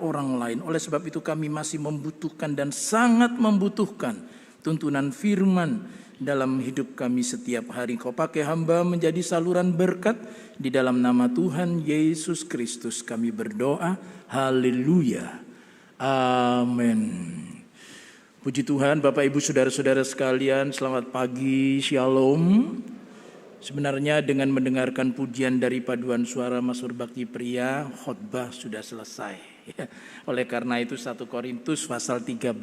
orang lain. Oleh sebab itu kami masih membutuhkan dan sangat membutuhkan tuntunan firman dalam hidup kami setiap hari. Kau pakai hamba menjadi saluran berkat. Di dalam nama Tuhan Yesus Kristus kami berdoa. Haleluya. Amin. Puji Tuhan, Bapak Ibu Saudara-saudara sekalian, selamat pagi, Shalom. Sebenarnya dengan mendengarkan pujian dari paduan suara Mazmur Bakti Pria, khotbah sudah selesai. Oleh karena itu 1 Korintus pasal 13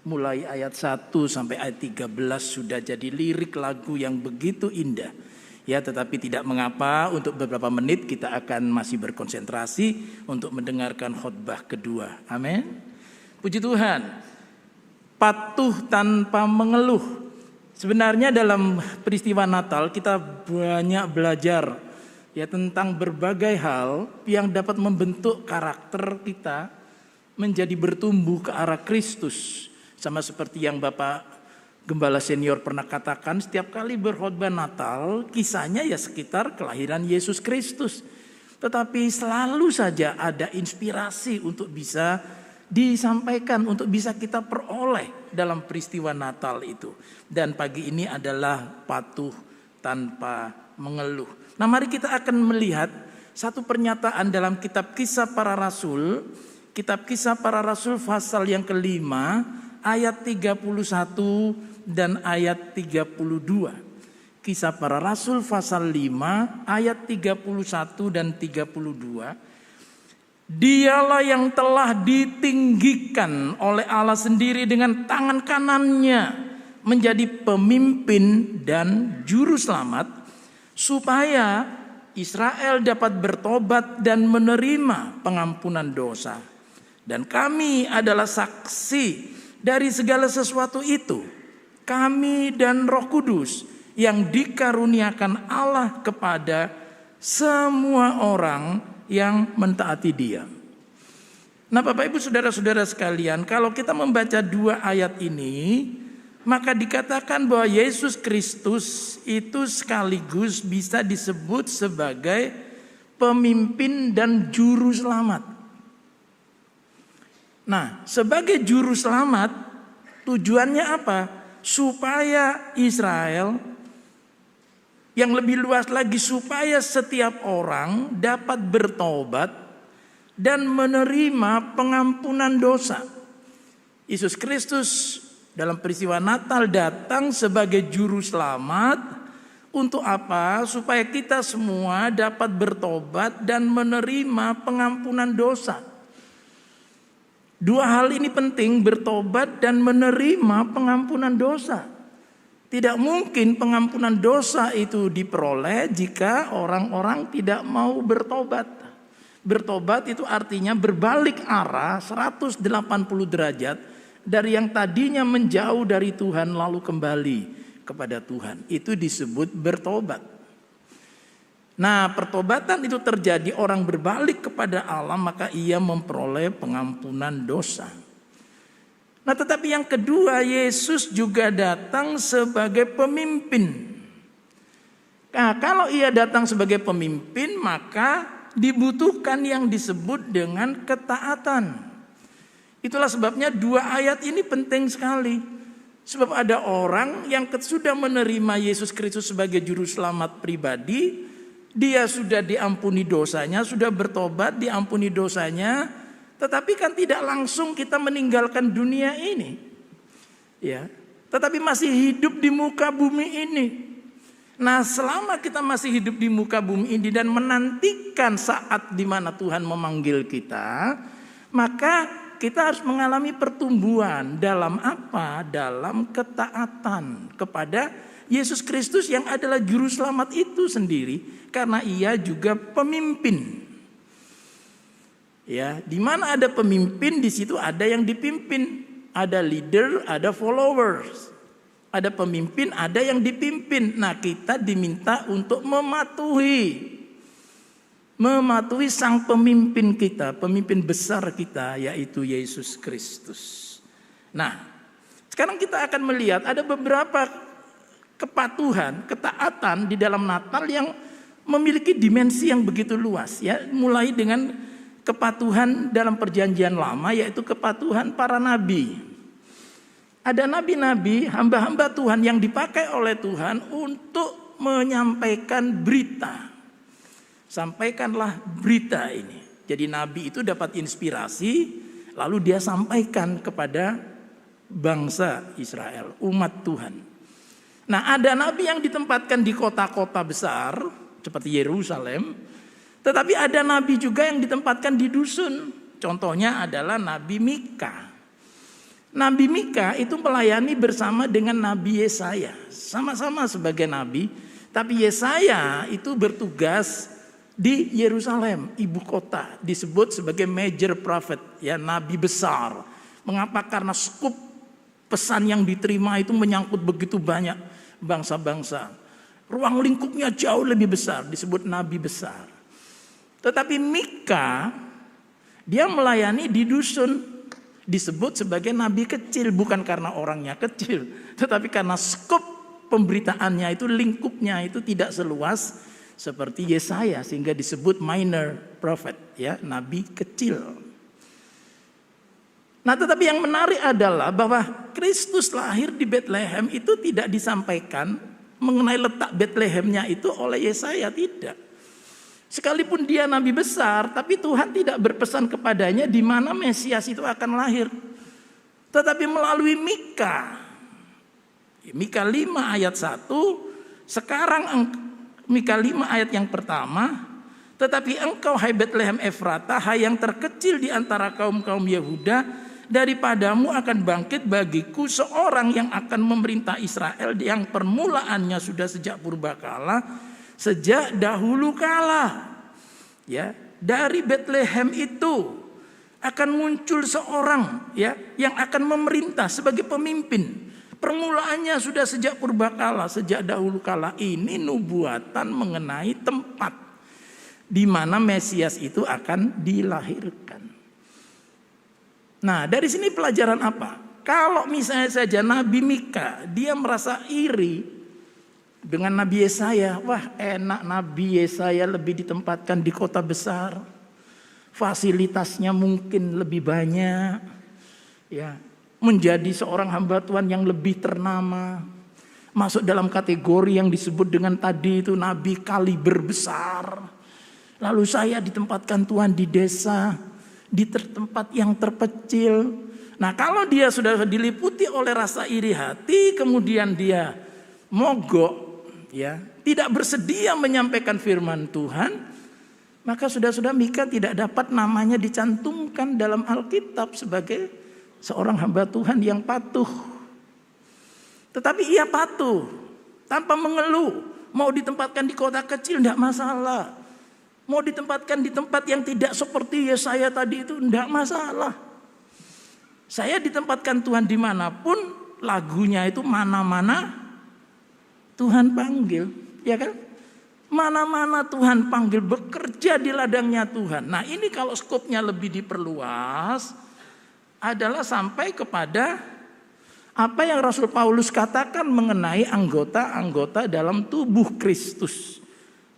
mulai ayat 1 sampai ayat 13 sudah jadi lirik lagu yang begitu indah. Ya, tetapi tidak mengapa, untuk beberapa menit kita akan masih berkonsentrasi untuk mendengarkan khotbah kedua. Amin. Puji Tuhan. Patuh tanpa mengeluh. Sebenarnya dalam peristiwa Natal kita banyak belajar ya tentang berbagai hal yang dapat membentuk karakter kita menjadi bertumbuh ke arah Kristus. Sama seperti yang Bapak Gembala Senior pernah katakan, setiap kali berkhotbah Natal kisahnya ya sekitar kelahiran Yesus Kristus. Tetapi selalu saja ada inspirasi untuk bisa disampaikan, untuk bisa kita peroleh dalam peristiwa Natal itu. Dan pagi ini adalah patuh tanpa mengeluh. Nah, mari kita akan melihat satu pernyataan dalam kitab Kisah Para Rasul. Kitab Kisah Para Rasul pasal yang kelima ayat 31 dan ayat 32. Kisah Para Rasul pasal 5 ayat 31 dan 32. Dialah yang telah ditinggikan oleh Allah sendiri dengan tangan kanannya menjadi pemimpin dan juru selamat supaya Israel dapat bertobat dan menerima pengampunan dosa. Dan kami adalah saksi dari segala sesuatu itu. Kami dan Roh Kudus yang dikaruniakan Allah kepada semua orang yang mentaati Dia. Nah, Bapak Ibu Saudara-saudara sekalian, kalau kita membaca dua ayat ini, maka dikatakan bahwa Yesus Kristus itu sekaligus bisa disebut sebagai pemimpin dan juru selamat. Nah, sebagai juru selamat tujuannya apa? Supaya Israel, yang lebih luas lagi, supaya setiap orang dapat bertobat dan menerima pengampunan dosa. Yesus Kristus dalam peristiwa Natal datang sebagai juru selamat. Untuk apa? Supaya kita semua dapat bertobat dan menerima pengampunan dosa. Dua hal ini penting, bertobat dan menerima pengampunan dosa. Tidak mungkin pengampunan dosa itu diperoleh jika orang-orang tidak mau bertobat. Bertobat itu artinya berbalik arah 180 derajat dari yang tadinya menjauh dari Tuhan lalu kembali kepada Tuhan. Itu disebut bertobat. Nah, pertobatan itu terjadi, orang berbalik kepada Allah, maka ia memperoleh pengampunan dosa. Nah, tetapi yang kedua, Yesus juga datang sebagai pemimpin. Nah, kalau ia datang sebagai pemimpin, maka dibutuhkan yang disebut dengan ketaatan. Itulah sebabnya dua ayat ini penting sekali. Sebab ada orang yang sudah menerima Yesus Kristus sebagai juru selamat pribadi, dia sudah diampuni dosanya, sudah bertobat, diampuni dosanya. Tetapi kan tidak langsung kita meninggalkan dunia ini. Ya, tetapi masih hidup di muka bumi ini. Nah, selama kita masih hidup di muka bumi ini dan menantikan saat di mana Tuhan memanggil kita, maka kita harus mengalami pertumbuhan dalam apa? Dalam ketaatan kepada Yesus Kristus yang adalah juru selamat itu sendiri, karena ia juga pemimpin. Ya, di mana ada pemimpin, di situ ada yang dipimpin, ada leader, ada followers. Ada pemimpin, ada yang dipimpin. Nah, kita diminta untuk mematuhi sang pemimpin kita, pemimpin besar kita, yaitu Yesus Kristus. Nah, sekarang kita akan melihat ada beberapa kepatuhan, ketaatan di dalam Natal yang memiliki dimensi yang begitu luas, ya, mulai dengan kepatuhan dalam perjanjian lama, yaitu kepatuhan para nabi. Ada nabi-nabi, hamba-hamba Tuhan yang dipakai oleh Tuhan untuk menyampaikan berita. Sampaikanlah berita ini. Jadi nabi itu dapat inspirasi, lalu dia sampaikan kepada bangsa Israel, umat Tuhan. Nah, ada nabi yang ditempatkan di kota-kota besar seperti Yerusalem, tetapi ada nabi juga yang ditempatkan di dusun. Contohnya adalah Nabi Mika. Nabi Mika itu melayani bersama dengan Nabi Yesaya, sama-sama sebagai nabi, tapi Yesaya itu bertugas di Yerusalem, ibu kota, disebut sebagai major prophet, ya, nabi besar. Mengapa? Karena skup pesan yang diterima itu menyangkut begitu banyak bangsa-bangsa. Ruang lingkupnya jauh lebih besar, disebut nabi besar. Tetapi Mika, dia melayani di dusun, disebut sebagai nabi kecil, bukan karena orangnya kecil, tetapi karena skop pemberitaannya itu, lingkupnya itu tidak seluas seperti Yesaya, sehingga disebut minor prophet, ya, nabi kecil. Nah, tetapi yang menarik adalah bahwa Kristus lahir di Bethlehem itu tidak disampaikan mengenai letak Bethlehemnya itu oleh Yesaya, tidak. Sekalipun dia nabi besar, tapi Tuhan tidak berpesan kepadanya di mana Mesias itu akan lahir. Tetapi melalui Mika. Mika 5 ayat 1, sekarang Mika 5 ayat yang pertama, tetapi engkau hai Betlehem Efrata, hai yang terkecil di antara kaum-kaum Yehuda, daripadamu akan bangkit bagiku seorang yang akan memerintah Israel, yang permulaannya sudah sejak purbakala, sejak dahulu kala. Ya, dari Bethlehem itu akan muncul seorang, ya, yang akan memerintah sebagai pemimpin. Permulaannya sudah sejak purbakala, sejak dahulu kala. Ini nubuatan mengenai tempat di mana Mesias itu akan dilahirkan. Nah, dari sini pelajaran apa? Kalau misalnya saja Nabi Mika, dia merasa iri dengan Nabi Yesaya. Wah, enak Nabi Yesaya lebih ditempatkan di kota besar. Fasilitasnya mungkin lebih banyak. Ya, menjadi seorang hamba Tuhan yang lebih ternama. Masuk dalam kategori yang disebut dengan tadi itu Nabi kaliber besar. Lalu saya ditempatkan Tuhan di desa, di tempat yang terpencil. Nah, kalau dia sudah diliputi oleh rasa iri hati, kemudian dia mogok, ya, tidak bersedia menyampaikan firman Tuhan, maka sudah Mika tidak dapat namanya dicantumkan dalam Alkitab sebagai seorang hamba Tuhan yang patuh. Tetapi ia patuh tanpa mengeluh. Mau ditempatkan di kota kecil tidak masalah. Mau ditempatkan di tempat yang tidak seperti Yesaya tadi itu tidak masalah. Saya ditempatkan Tuhan dimanapun, lagunya itu mana-mana Tuhan panggil, ya kan? Mana-mana Tuhan panggil, bekerja di ladangnya Tuhan. Nah, ini kalau skopnya lebih diperluas adalah sampai kepada apa yang Rasul Paulus katakan mengenai anggota-anggota dalam tubuh Kristus.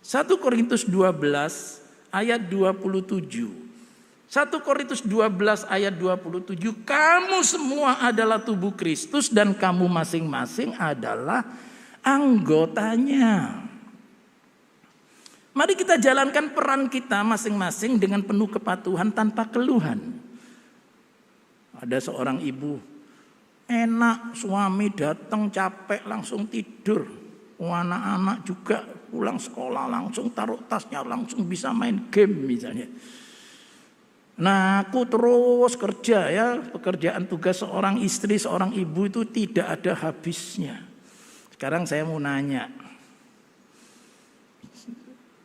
1 Korintus 12 ayat 27. 1 Korintus 12 ayat 27. Kamu semua adalah tubuh Kristus dan kamu masing-masing adalah anggotanya. Mari kita jalankan peran kita masing-masing dengan penuh kepatuhan tanpa keluhan. Ada seorang ibu, enak suami datang capek langsung tidur. Anak-anak juga pulang sekolah langsung taruh tasnya, langsung bisa main game misalnya. Nah, aku terus kerja, ya, pekerjaan tugas seorang istri, seorang ibu itu tidak ada habisnya. Sekarang saya mau nanya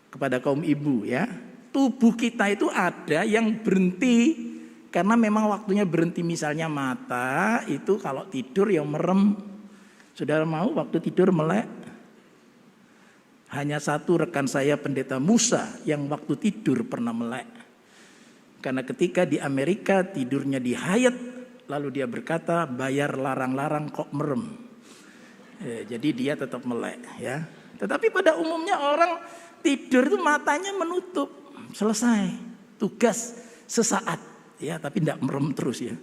kepada kaum ibu, ya, tubuh kita itu ada yang berhenti karena memang waktunya berhenti, misalnya mata itu kalau tidur yang merem. Saudara mau waktu tidur melek? Hanya satu rekan saya pendeta Musa yang waktu tidur pernah melek. Karena ketika di Amerika tidurnya di Hyatt, lalu dia berkata bayar larang-larang kok merem. Jadi dia tetap melek, ya. Tetapi pada umumnya orang tidur itu matanya menutup, selesai tugas sesaat, ya, tapi tidak merem terus ya.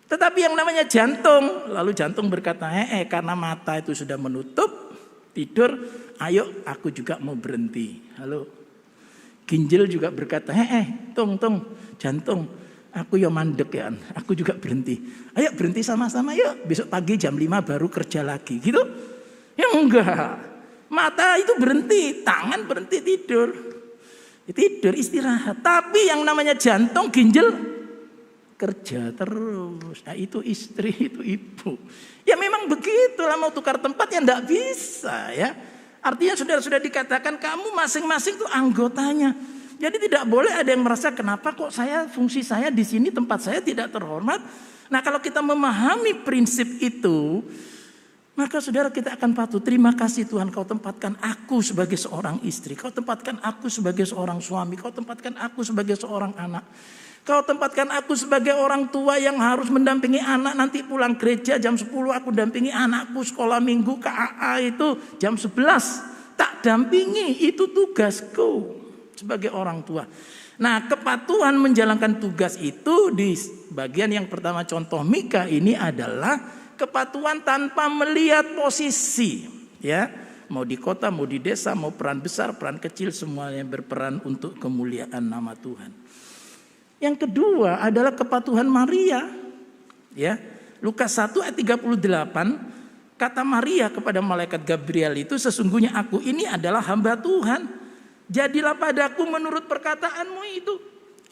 Tetapi yang namanya jantung, lalu jantung berkata, karena mata itu sudah menutup, tidur, ayo aku juga mau berhenti. Halo. Ginjal juga berkata, tung, jantung, aku ya mandek ya, aku juga berhenti. Ayo berhenti sama-sama yuk, besok pagi jam 5 baru kerja lagi, gitu. Ya enggak, mata itu berhenti, tangan berhenti tidur. Tidur istirahat, tapi yang namanya jantung, ginjal, kerja terus. Nah itu istri, itu ibu. Ya memang begitulah, mau tukar tempat ya enggak bisa ya. Artinya sudah dikatakan kamu masing-masing itu anggotanya. Jadi tidak boleh ada yang merasa kenapa kok fungsi saya di sini, tempat saya tidak terhormat. Nah kalau kita memahami prinsip itu, maka saudara kita akan patuh. Terima kasih Tuhan, kau tempatkan aku sebagai seorang istri. Kau tempatkan aku sebagai seorang suami. Kau tempatkan aku sebagai seorang anak. Kau tempatkan aku sebagai orang tua yang harus mendampingi anak. Nanti pulang gereja jam 10 aku dampingi anakku sekolah minggu KAA itu jam 11. Tak dampingi, itu tugasku sebagai orang tua. Nah kepatuhan menjalankan tugas itu di bagian yang pertama contoh Mika ini adalah kepatuhan tanpa melihat posisi. Ya, mau di kota, mau di desa, mau peran besar, peran kecil, semuanya berperan untuk kemuliaan nama Tuhan. Yang kedua adalah kepatuhan Maria. Ya, Lukas 1 ayat 38, kata Maria kepada malaikat Gabriel itu, sesungguhnya aku ini adalah hamba Tuhan. Jadilah padaku menurut perkataanmu itu.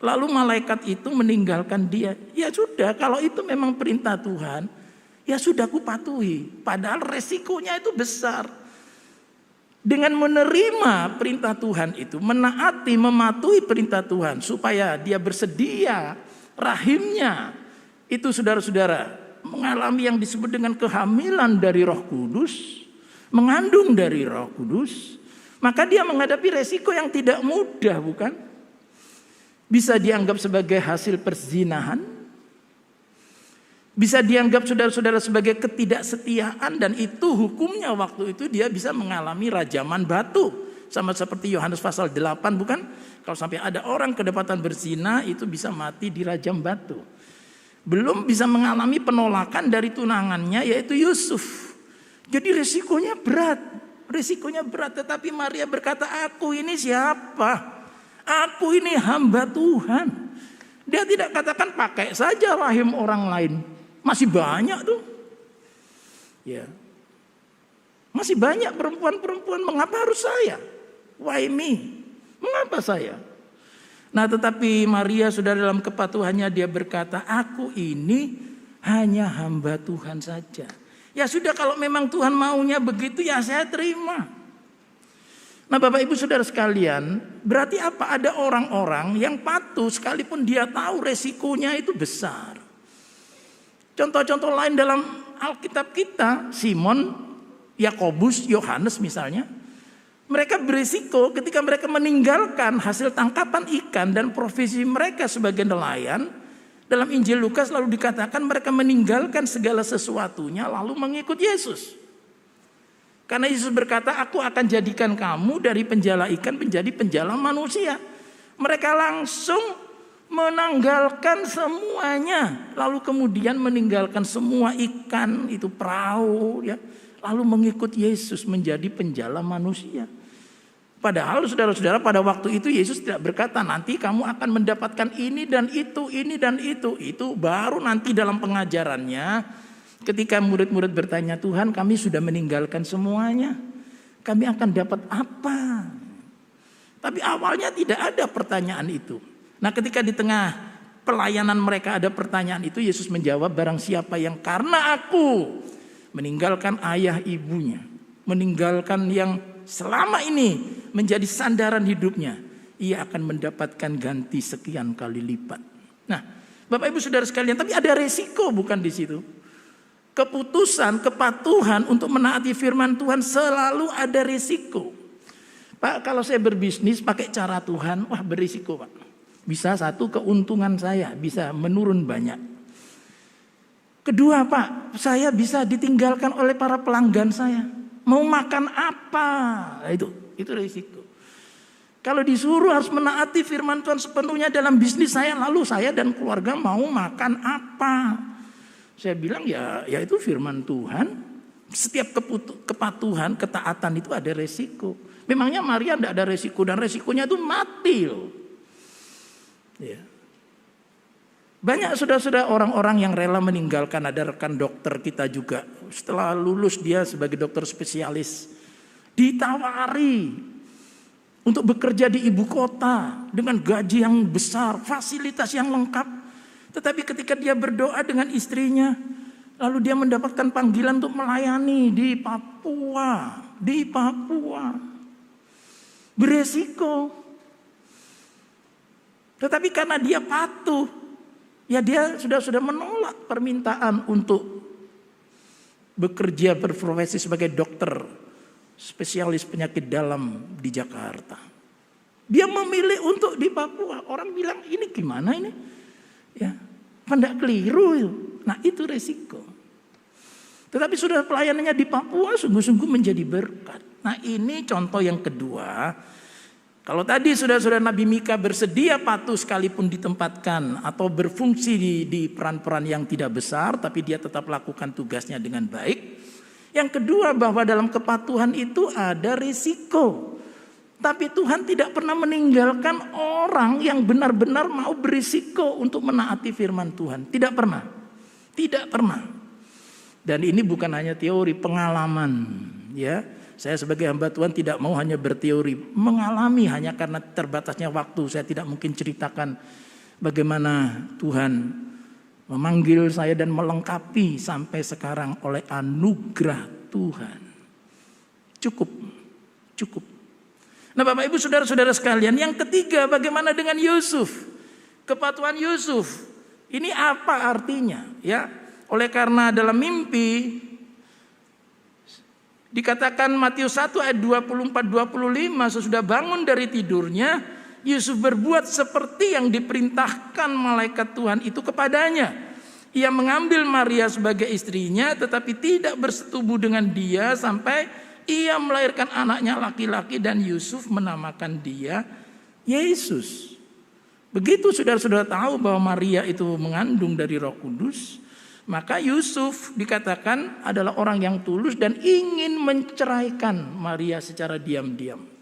Lalu malaikat itu meninggalkan dia. Ya sudah, kalau itu memang perintah Tuhan, ya sudah aku patuhi. Padahal resikonya itu besar. Dengan menerima perintah Tuhan itu, menaati, mematuhi perintah Tuhan supaya dia bersedia rahimnya. Itu saudara-saudara mengalami yang disebut dengan kehamilan dari Roh Kudus, mengandung dari Roh Kudus, maka dia menghadapi resiko yang tidak mudah, bukan? Bisa dianggap sebagai hasil perzinahan, bisa dianggap saudara-saudara sebagai ketidaksetiaan, dan itu hukumnya waktu itu dia bisa mengalami rajaman batu. Sama seperti Yohanes pasal 8, bukan? Kalau sampai ada orang kedapatan berzina itu bisa mati dirajam batu. Belum bisa mengalami penolakan dari tunangannya yaitu Yusuf. Jadi resikonya berat. Tetapi Maria berkata, aku ini siapa? Aku ini hamba Tuhan. Dia tidak katakan pakai saja rahim orang lain. Masih banyak tuh. Ya. Masih banyak perempuan-perempuan, mengapa harus saya? Why me? Mengapa saya? Nah, tetapi Maria sudah dalam kepatuhannya dia berkata, aku ini hanya hamba Tuhan saja. Ya sudah, kalau memang Tuhan maunya begitu ya saya terima. Nah Bapak Ibu Saudara sekalian, berarti apa? Ada orang-orang yang patuh sekalipun dia tahu resikonya itu besar. Contoh-contoh lain dalam Alkitab kita, Simon, Yakobus, Yohanes misalnya. Mereka berisiko ketika mereka meninggalkan hasil tangkapan ikan dan profesi mereka sebagai nelayan. Dalam Injil Lukas lalu dikatakan mereka meninggalkan segala sesuatunya lalu mengikut Yesus. Karena Yesus berkata, aku akan jadikan kamu dari penjala ikan menjadi penjala manusia. Mereka langsung menanggalkan semuanya, lalu kemudian meninggalkan semua ikan itu perahu, ya, lalu mengikut Yesus menjadi penjala manusia. Padahal saudara-saudara pada waktu itu Yesus tidak berkata nanti kamu akan mendapatkan ini dan itu, ini dan itu. Itu baru nanti dalam pengajarannya ketika murid-murid bertanya, Tuhan kami sudah meninggalkan semuanya, kami akan dapat apa? Tapi awalnya tidak ada pertanyaan itu. Nah ketika di tengah pelayanan mereka ada pertanyaan itu, Yesus menjawab, barang siapa yang karena aku meninggalkan ayah ibunya, meninggalkan yang selama ini menjadi sandaran hidupnya, ia akan mendapatkan ganti sekian kali lipat. Nah Bapak Ibu Saudara sekalian, tapi ada resiko bukan di situ? Keputusan, kepatuhan untuk menaati firman Tuhan selalu ada resiko. Pak, kalau saya berbisnis pakai cara Tuhan, wah berisiko Pak. Bisa satu, keuntungan saya bisa menurun banyak. Kedua Pak, saya bisa ditinggalkan oleh para pelanggan saya. Mau makan apa? Nah, itu risiko. Kalau disuruh harus menaati firman Tuhan sepenuhnya dalam bisnis saya, lalu saya dan keluarga mau makan apa? Saya bilang ya itu firman Tuhan. Setiap kepatuhan, ketaatan itu ada resiko. Memangnya Maria tidak ada resiko, dan resikonya itu mati loh. Ya. Banyak saudara-saudara orang-orang yang rela meninggalkan, ada rekan dokter kita juga. Setelah lulus dia sebagai dokter spesialis, ditawari untuk bekerja di ibu kota dengan gaji yang besar, fasilitas yang lengkap. Tetapi ketika dia berdoa dengan istrinya, lalu dia mendapatkan panggilan untuk melayani di Papua. Beresiko. Tetapi karena dia patuh, ya dia sudah menolak permintaan untuk bekerja berprofesi sebagai dokter spesialis penyakit dalam di Jakarta. Dia memilih untuk di Papua. Orang bilang ini gimana ini? Ya, pendak keliru itu. Nah, itu resiko. Tetapi sudah pelayanannya di Papua sungguh-sungguh menjadi berkat. Nah, ini contoh yang kedua. Kalau tadi saudara-saudara Nabi Mika bersedia patuh sekalipun ditempatkan atau berfungsi di peran-peran yang tidak besar, tapi dia tetap lakukan tugasnya dengan baik. Yang kedua, bahwa dalam kepatuhan itu ada risiko. Tapi Tuhan tidak pernah meninggalkan orang yang benar-benar mau berisiko untuk menaati firman Tuhan. Tidak pernah. Tidak pernah. Dan ini bukan hanya teori, pengalaman. Ya, saya sebagai hamba Tuhan tidak mau hanya berteori. Mengalami hanya karena terbatasnya waktu. Saya tidak mungkin ceritakan bagaimana Tuhan memanggil saya dan melengkapi sampai sekarang oleh anugerah Tuhan. Cukup. Nah, Bapak Ibu saudara-saudara sekalian, yang ketiga, bagaimana dengan Yusuf? Kepatuhan Yusuf. Ini apa artinya? Ya, oleh karena dalam mimpi dikatakan Matius 1 ayat 24-25, sesudah bangun dari tidurnya, Yusuf berbuat seperti yang diperintahkan malaikat Tuhan itu kepadanya. Ia mengambil Maria sebagai istrinya, tetapi tidak bersetubuh dengan dia sampai ia melahirkan anaknya laki-laki, dan Yusuf menamakan dia Yesus. Begitu saudara-saudara tahu bahwa Maria itu mengandung dari Roh Kudus, maka Yusuf dikatakan adalah orang yang tulus dan ingin menceraikan Maria secara diam-diam.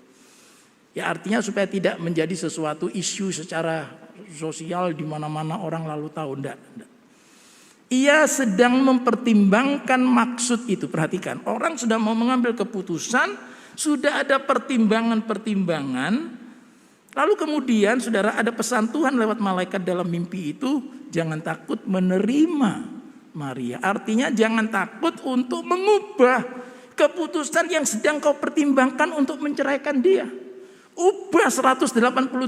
Ya, artinya supaya tidak menjadi sesuatu isu secara sosial di mana-mana orang lalu tahu. Enggak. Ia sedang mempertimbangkan maksud itu. Perhatikan, orang sudah mau mengambil keputusan, sudah ada pertimbangan-pertimbangan. Lalu kemudian saudara, ada pesan Tuhan lewat malaikat dalam mimpi itu, jangan takut menerima Maria. Artinya jangan takut untuk mengubah keputusan yang sedang kau pertimbangkan untuk menceraikan dia. Ubah 180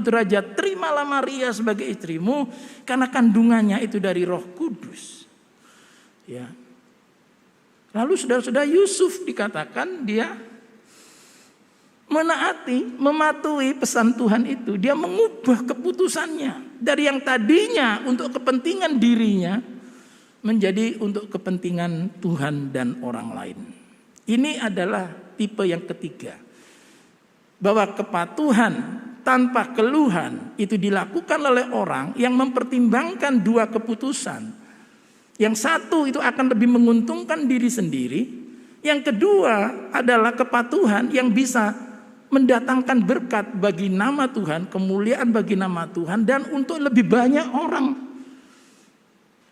derajat. Terimalah Maria sebagai istrimu karena kandungannya itu dari Roh Kudus. Ya. Lalu saudara-saudara, Yusuf dikatakan dia menaati, mematuhi pesan Tuhan itu. Dia mengubah keputusannya dari yang tadinya untuk kepentingan dirinya menjadi untuk kepentingan Tuhan dan orang lain. Ini adalah tipe yang ketiga. Bahwa kepatuhan tanpa keluhan itu dilakukan oleh orang yang mempertimbangkan dua keputusan. Yang satu itu akan lebih menguntungkan diri sendiri. Yang kedua adalah kepatuhan yang bisa mendatangkan berkat bagi nama Tuhan, kemuliaan bagi nama Tuhan, dan untuk lebih banyak orang.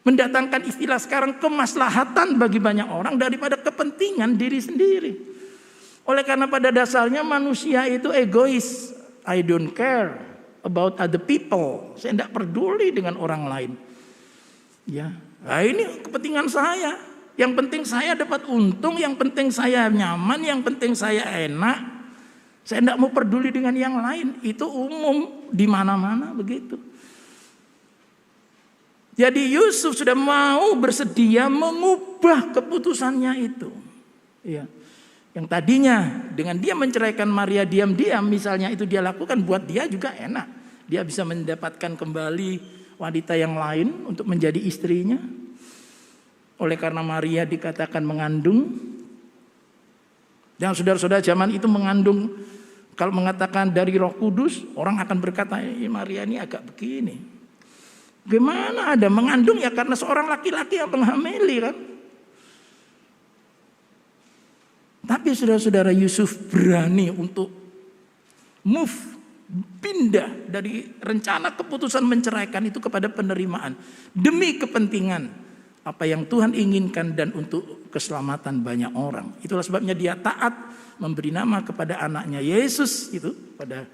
Mendatangkan istilah sekarang kemaslahatan bagi banyak orang daripada kepentingan diri sendiri. Oleh karena pada dasarnya manusia itu egois. I don't care about other people. Saya tidak peduli dengan orang lain. Ya, nah ini kepentingan saya. Yang penting saya dapat untung, yang penting saya nyaman, yang penting saya enak. Saya tidak mau peduli dengan yang lain. Itu umum di mana-mana begitu. Jadi Yusuf sudah mau bersedia mengubah keputusannya itu. Ya. Yang tadinya dengan dia menceraikan Maria diam-diam misalnya itu dia lakukan, buat dia juga enak. Dia bisa mendapatkan kembali wanita yang lain untuk menjadi istrinya. Oleh karena Maria dikatakan mengandung. Dan saudara-saudara zaman itu mengandung Kalau mengatakan dari Roh Kudus, orang akan berkata, Maria ini agak begini. Gimana ada mengandung ya karena seorang laki-laki yang menghamili kan. Tapi saudara-saudara, Yusuf berani untuk pindah dari rencana keputusan menceraikan itu kepada penerimaan. Demi kepentingan apa yang Tuhan inginkan dan untuk keselamatan banyak orang. Itulah sebabnya dia taat memberi nama kepada anaknya Yesus itu, pada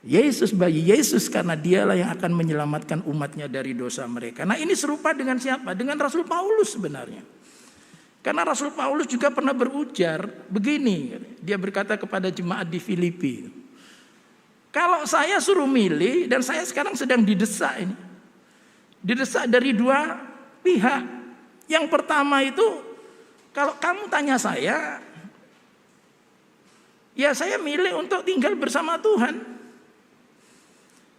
Yesus, bayi Yesus, karena dialah yang akan menyelamatkan umatnya dari dosa mereka. Nah ini serupa dengan siapa? Dengan Rasul Paulus sebenarnya. Karena Rasul Paulus juga pernah berujar begini, dia berkata kepada jemaat di Filipi, kalau saya suruh milih, dan saya sekarang sedang didesak ini, didesak dari dua pihak. Yang pertama itu, kalau kamu tanya saya, ya saya milih untuk tinggal bersama Tuhan.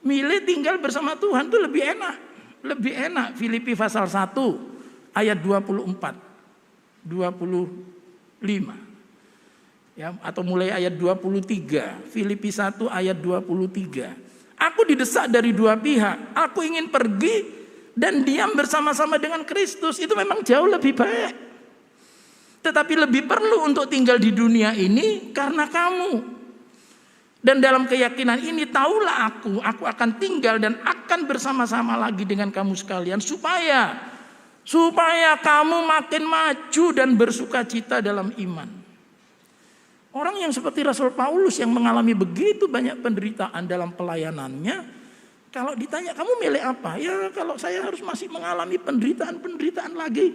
Milih tinggal bersama Tuhan itu lebih enak. Lebih enak. Filipi pasal 1 ayat 24. 25. Ya, atau mulai ayat 23. Filipi 1 ayat 23. Aku didesak dari dua pihak. Aku ingin pergi dan diam bersama-sama dengan Kristus. Itu memang jauh lebih baik. Tetapi lebih perlu untuk tinggal di dunia ini karena kamu. Dan dalam keyakinan ini taulah aku akan tinggal dan akan bersama-sama lagi dengan kamu sekalian supaya kamu makin maju dan bersukacita dalam iman. Orang yang seperti Rasul Paulus yang mengalami begitu banyak penderitaan dalam pelayanannya, kalau ditanya kamu milih apa? Ya kalau saya harus masih mengalami penderitaan lagi,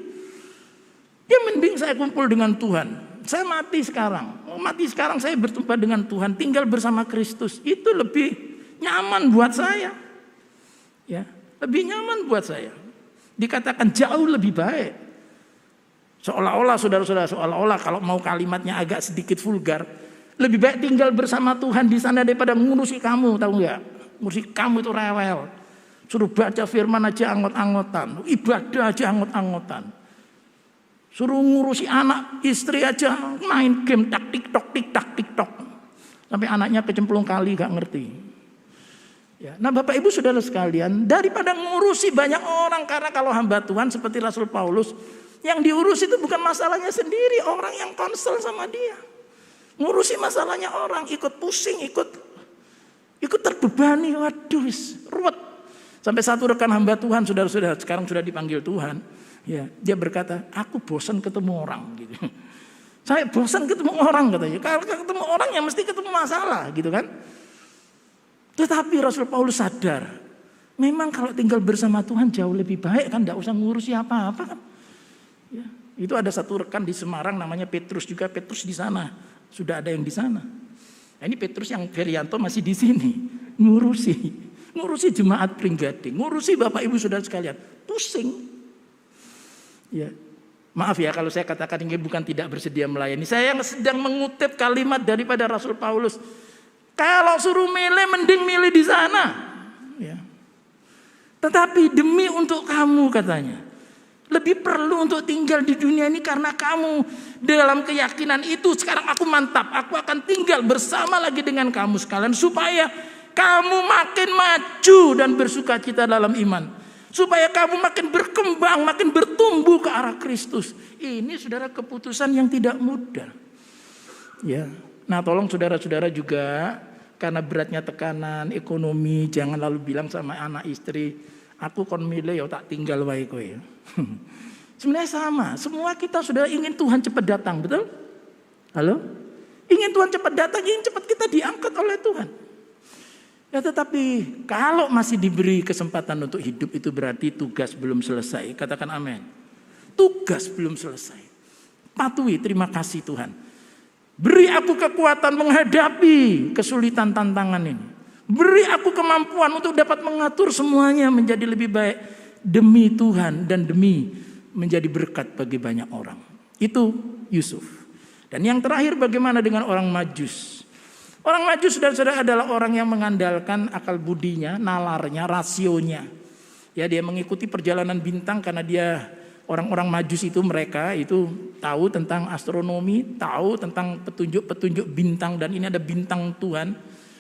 ya mending saya kumpul dengan Tuhan. Saya mati sekarang saya berjumpa dengan Tuhan, tinggal bersama Kristus. Itu lebih nyaman buat saya. Ya, lebih nyaman buat saya. Dikatakan jauh lebih baik. Seolah-olah saudara-saudara, kalau mau kalimatnya agak sedikit vulgar, lebih baik tinggal bersama Tuhan di sana daripada ngurusi kamu, tahu nggak? Ngurusi kamu itu rewel. Suruh baca firman aja anggot-anggotan, ibadah aja anggot-anggotan. Suruh ngurusi anak, istri aja main game tik-tok. Sampai anaknya kecemplung kali gak ngerti. Ya. Nah Bapak Ibu Saudara sekalian, daripada ngurusi banyak orang, karena kalau hamba Tuhan seperti Rasul Paulus, yang diurus itu bukan masalahnya sendiri, orang yang konsel sama dia. Ngurusi masalahnya orang, ikut pusing, ikut terbebani, waduh ruwet. Sampai satu rekan hamba Tuhan, saudara-saudara, sekarang sudah dipanggil Tuhan. Ya, dia berkata, aku bosan ketemu orang gitu. Saya bosan ketemu orang katanya. Kalau ketemu orang ya mesti ketemu masalah gitu kan. Tetapi Rasul Paulus sadar, memang kalau tinggal bersama Tuhan jauh lebih baik kan, tidak usah ngurusi apa-apa kan. Ya, itu ada satu rekan di Semarang namanya Petrus juga, Petrus di sana, sudah ada yang di sana. Nah, ini Petrus yang Ferianto masih di sini, ngurusi jemaat Pringgading, ngurusi Bapak Ibu Saudara sekalian, pusing. Ya, maaf ya kalau saya katakan ini bukan tidak bersedia melayani. Saya yang sedang mengutip kalimat daripada Rasul Paulus. Kalau suruh milih, mending milih di sana. Ya. Tetapi demi untuk kamu katanya, lebih perlu untuk tinggal di dunia ini karena kamu dalam keyakinan itu. Sekarang aku mantap, aku akan tinggal bersama lagi dengan kamu sekalian supaya kamu makin maju dan bersukacita dalam iman. Supaya kamu makin berkembang, makin bertumbuh ke arah Kristus. Ini saudara keputusan yang tidak mudah. Ya. Nah tolong saudara-saudara juga, karena beratnya tekanan ekonomi, jangan lalu bilang sama anak istri, aku kon milih ya tak tinggal wae kowe. Sebenarnya sama, semua kita sudah ingin Tuhan cepat datang, betul? Halo? Ingin Tuhan cepat datang, ingin cepat kita diangkat oleh Tuhan. Ya tetapi kalau masih diberi kesempatan untuk hidup itu berarti tugas belum selesai. Katakan amin. Tugas belum selesai. Patuhi, terima kasih Tuhan. Beri aku kekuatan menghadapi kesulitan tantangan ini. Beri aku kemampuan untuk dapat mengatur semuanya menjadi lebih baik. Demi Tuhan dan demi menjadi berkat bagi banyak orang. Itu Yusuf. Dan yang terakhir bagaimana dengan orang Majus? Orang Majus saudara-saudara adalah orang yang mengandalkan akal budinya, nalarnya, rasionya. Ya dia mengikuti perjalanan bintang karena dia orang-orang Majus itu, mereka itu tahu tentang astronomi, tahu tentang petunjuk-petunjuk bintang, dan ini ada bintang Tuhan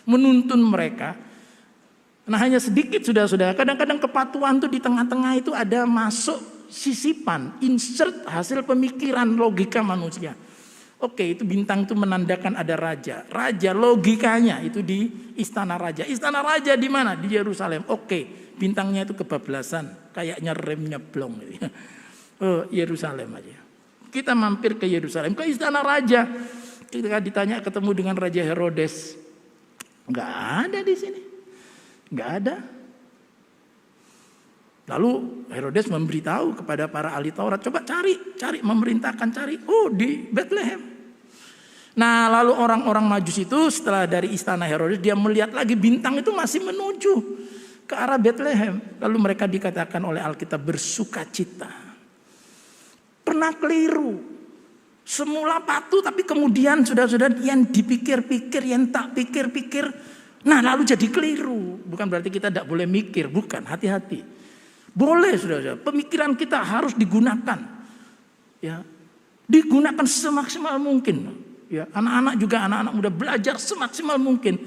menuntun mereka. Nah, hanya sedikit saudara-saudara, kadang-kadang kepatuhan itu di tengah-tengah itu ada masuk sisipan, insert hasil pemikiran logika manusia. Oke, itu bintang itu menandakan ada raja. Raja logikanya itu di istana raja. Istana raja di mana? Di Yerusalem. Oke, bintangnya itu kebablasan, kayaknya remnya blong. Oh, Yerusalem aja. Kita mampir ke Yerusalem, ke istana raja. Ketika ditanya ketemu dengan Raja Herodes, nggak ada di sini, nggak ada. Lalu Herodes memberitahu kepada para ahli Taurat, coba cari, memerintahkan cari. Oh, di Bethlehem. Nah, lalu orang-orang Majus itu setelah dari istana Herodes, dia melihat lagi bintang itu masih menuju ke arah Bethlehem. Lalu mereka dikatakan oleh Alkitab bersukacita. Pernah keliru. Semula patuh, tapi kemudian sudah yang dipikir-pikir, yang tak pikir-pikir. Nah, lalu jadi keliru. Bukan berarti kita tidak boleh mikir, bukan, hati-hati. Boleh, saudara. Pemikiran kita harus digunakan. Ya, digunakan semaksimal mungkin. Ya, anak-anak juga, anak-anak muda belajar semaksimal mungkin.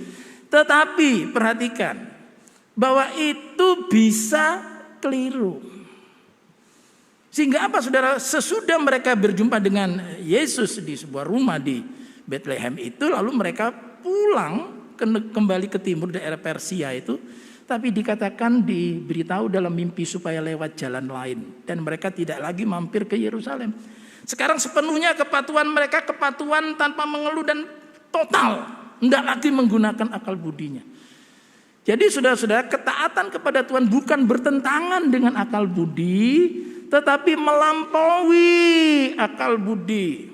Tetapi perhatikan bahwa itu bisa keliru. Sehingga apa, saudara? Sesudah mereka berjumpa dengan Yesus di sebuah rumah di Bethlehem itu, lalu mereka pulang kembali ke timur daerah Persia itu. Tapi dikatakan, diberitahu dalam mimpi supaya lewat jalan lain. Dan mereka tidak lagi mampir ke Yerusalem. Sekarang sepenuhnya kepatuhan mereka, kepatuhan tanpa mengeluh dan total. Tidak lagi menggunakan akal budinya. Jadi saudara-saudara, ketaatan kepada Tuhan bukan bertentangan dengan akal budi, tetapi melampaui akal budi.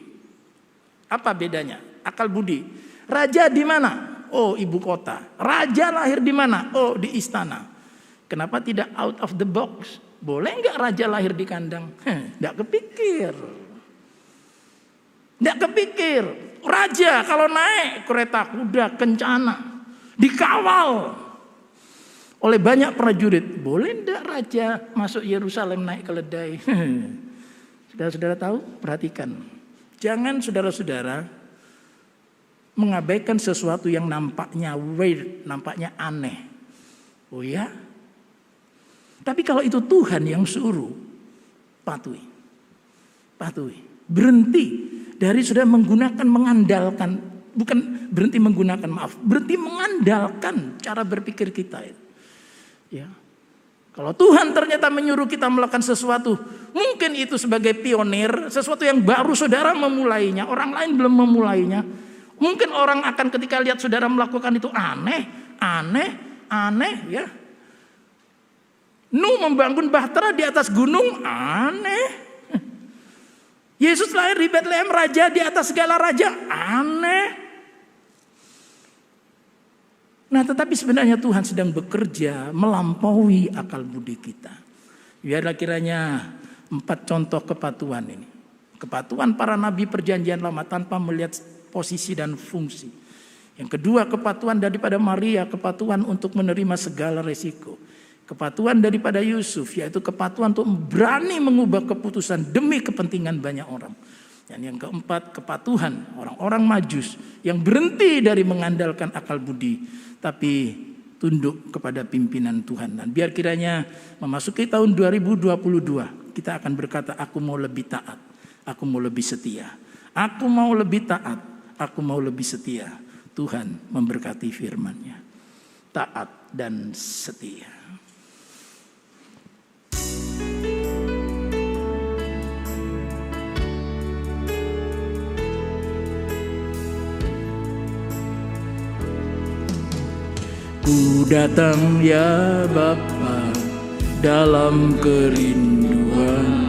Apa bedanya? Akal budi. Raja di mana? Oh, ibu kota. Raja lahir di mana? Oh, di istana. Kenapa tidak out of the box? Boleh nggak raja lahir di kandang? Nggak kepikir. Nggak kepikir. Raja kalau naik kereta kuda kencana, dikawal oleh banyak prajurit. Boleh nggak raja masuk Yerusalem naik keledai? Saudara-saudara tahu? Perhatikan. Jangan saudara-saudara mengabaikan sesuatu yang nampaknya weird, nampaknya aneh. Oh ya? Tapi kalau itu Tuhan yang suruh, patuhi. Patuhi. Berhenti dari sudah menggunakan, mengandalkan, bukan berhenti menggunakan, maaf, berhenti mengandalkan cara berpikir kita itu. Ya. Kalau Tuhan ternyata menyuruh kita melakukan sesuatu, mungkin itu sebagai pionir, sesuatu yang baru saudara memulainya, orang lain belum memulainya. Mungkin orang akan ketika lihat saudara melakukan itu aneh ya. Nuh membangun bahtera di atas gunung, aneh. Yesus lahir di Bethlehem, raja di atas segala raja, aneh. Nah, tetapi sebenarnya Tuhan sedang bekerja melampaui akal budi kita. Biarlah kiranya 4 contoh kepatuhan ini. Kepatuhan para nabi perjanjian lama tanpa melihat posisi dan fungsi. Yang kedua, kepatuhan daripada Maria, kepatuhan untuk menerima segala resiko. Kepatuhan daripada Yusuf, yaitu kepatuhan untuk berani mengubah keputusan demi kepentingan banyak orang. Dan yang keempat, kepatuhan orang-orang Majus yang berhenti dari mengandalkan akal budi, tapi tunduk kepada pimpinan Tuhan. Dan biar kiranya memasuki tahun 2022, kita akan berkata, aku mau lebih taat, aku mau lebih setia. Aku mau lebih taat, aku mau lebih setia. Tuhan memberkati firman-Nya. Taat dan setia. Ku datang ya Bapa dalam kerinduan,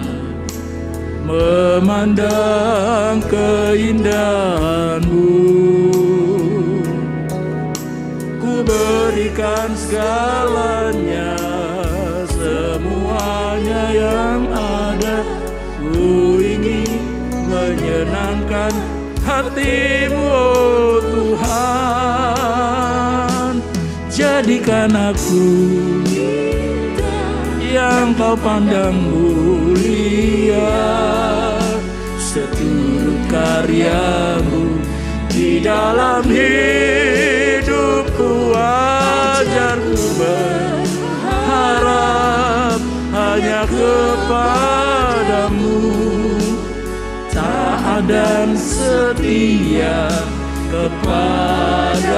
memandang keindahan-Mu. Ku berikan segalanya, semuanya yang ada. Ku ingin menyenangkan hati-Mu, oh Tuhan. Jadikan aku yang yang kau pandang mulia, seturut karyamu di dalam hidupku. Ajarku berharap hanya kepadamu, taat dan setia kepadamu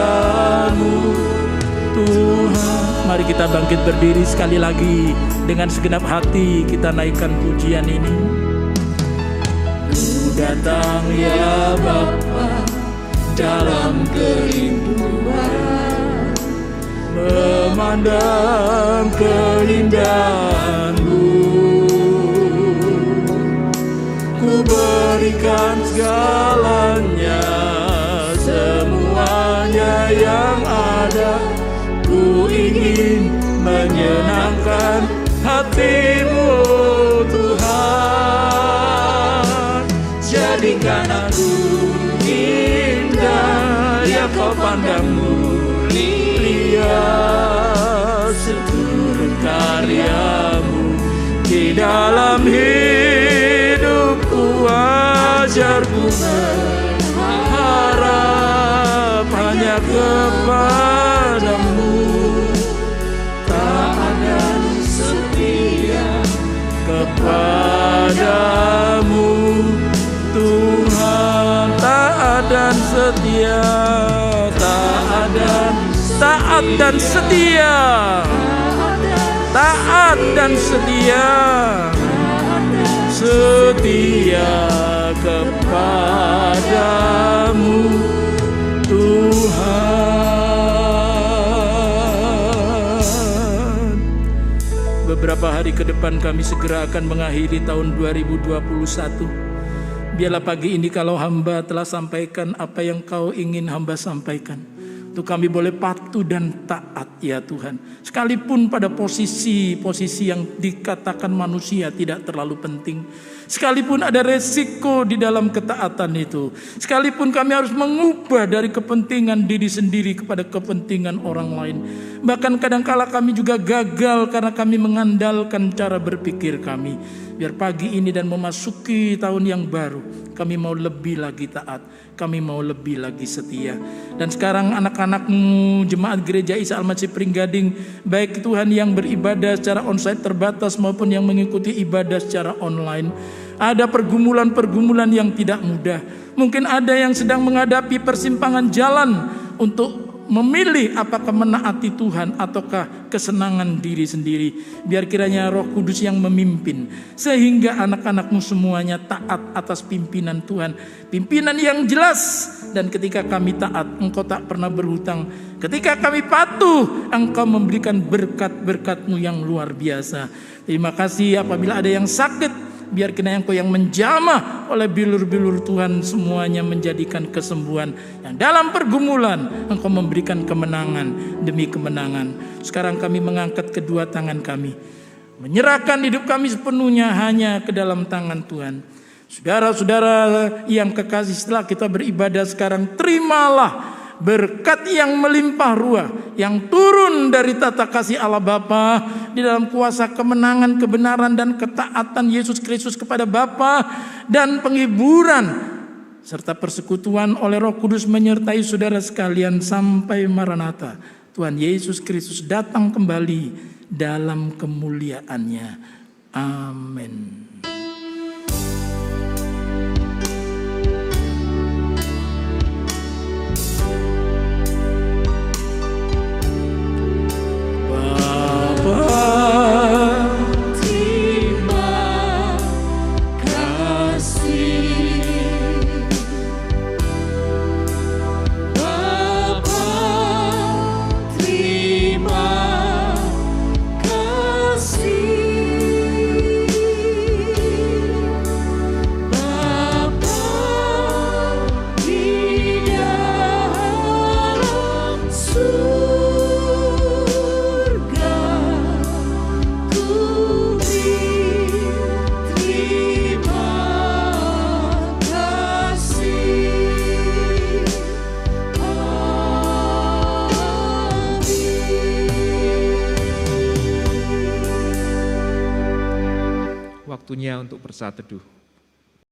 Tuhan. Mari kita bangkit berdiri sekali lagi, dengan segenap hati kita naikkan pujian ini. Ku datang ya Bapa dalam kerinduan, memandang keindahan-Mu. Ku berikan segalanya, semuanya yang ada. Ku ingin menyenangkan hati-Mu Tuhan. Jadikan aku indah yang kau pandang mulia, seturut karya-Mu di dalam hidupku. Ajarku berharap hanya kepadamu, taat dan setia kepadamu Tuhan. Taat dan setia, taat dan setia, taat dan setia, setia kepadamu Tuhan. Beberapa hari ke depan kami segera akan mengakhiri tahun 2021. Biarlah pagi ini kalau hamba telah sampaikan apa yang Kau ingin hamba sampaikan, untuk kami boleh patuh dan taat ya Tuhan. Sekalipun pada posisi yang dikatakan manusia tidak terlalu penting, sekalipun ada resiko di dalam ketaatan itu, sekalipun kami harus mengubah dari kepentingan diri sendiri kepada kepentingan orang lain, bahkan kadangkala kami juga gagal karena kami mengandalkan cara berpikir kami. Biar pagi ini dan memasuki tahun yang baru, kami mau lebih lagi taat, kami mau lebih lagi setia. Dan sekarang anak-anak-Mu jemaat gereja Isa Al-Masih Pringgading, baik Tuhan yang beribadah secara onsite terbatas maupun yang mengikuti ibadah secara online, ada pergumulan-pergumulan yang tidak mudah. Mungkin ada yang sedang menghadapi persimpangan jalan untuk memilih apakah menaati Tuhan ataukah kesenangan diri sendiri. Biar kiranya Roh Kudus yang memimpin, sehingga anak-anak-Mu semuanya taat atas pimpinan Tuhan, pimpinan yang jelas. Dan ketika kami taat, Engkau tak pernah berhutang. Ketika kami patuh, Engkau memberikan berkat-berkat-Mu yang luar biasa. Terima kasih. Apabila ada yang sakit, biar kiranya Engkau yang menjamah oleh bilur-bilur Tuhan, semuanya menjadikan kesembuhan. Yang dalam pergumulan Engkau memberikan kemenangan demi kemenangan. Sekarang kami mengangkat kedua tangan kami, menyerahkan hidup kami sepenuhnya hanya ke dalam tangan Tuhan. Saudara-saudara yang kekasih, setelah kita beribadah sekarang, terimalah berkat yang melimpah ruah yang turun dari tata kasih Allah Bapa di dalam kuasa kemenangan, kebenaran dan ketaatan Yesus Kristus kepada Bapa, dan penghiburan serta persekutuan oleh Roh Kudus menyertai saudara sekalian sampai Maranatha. Tuhan Yesus Kristus datang kembali dalam kemuliaan-Nya. Amin. Terima kasih. waktunya untuk bersaat teduh.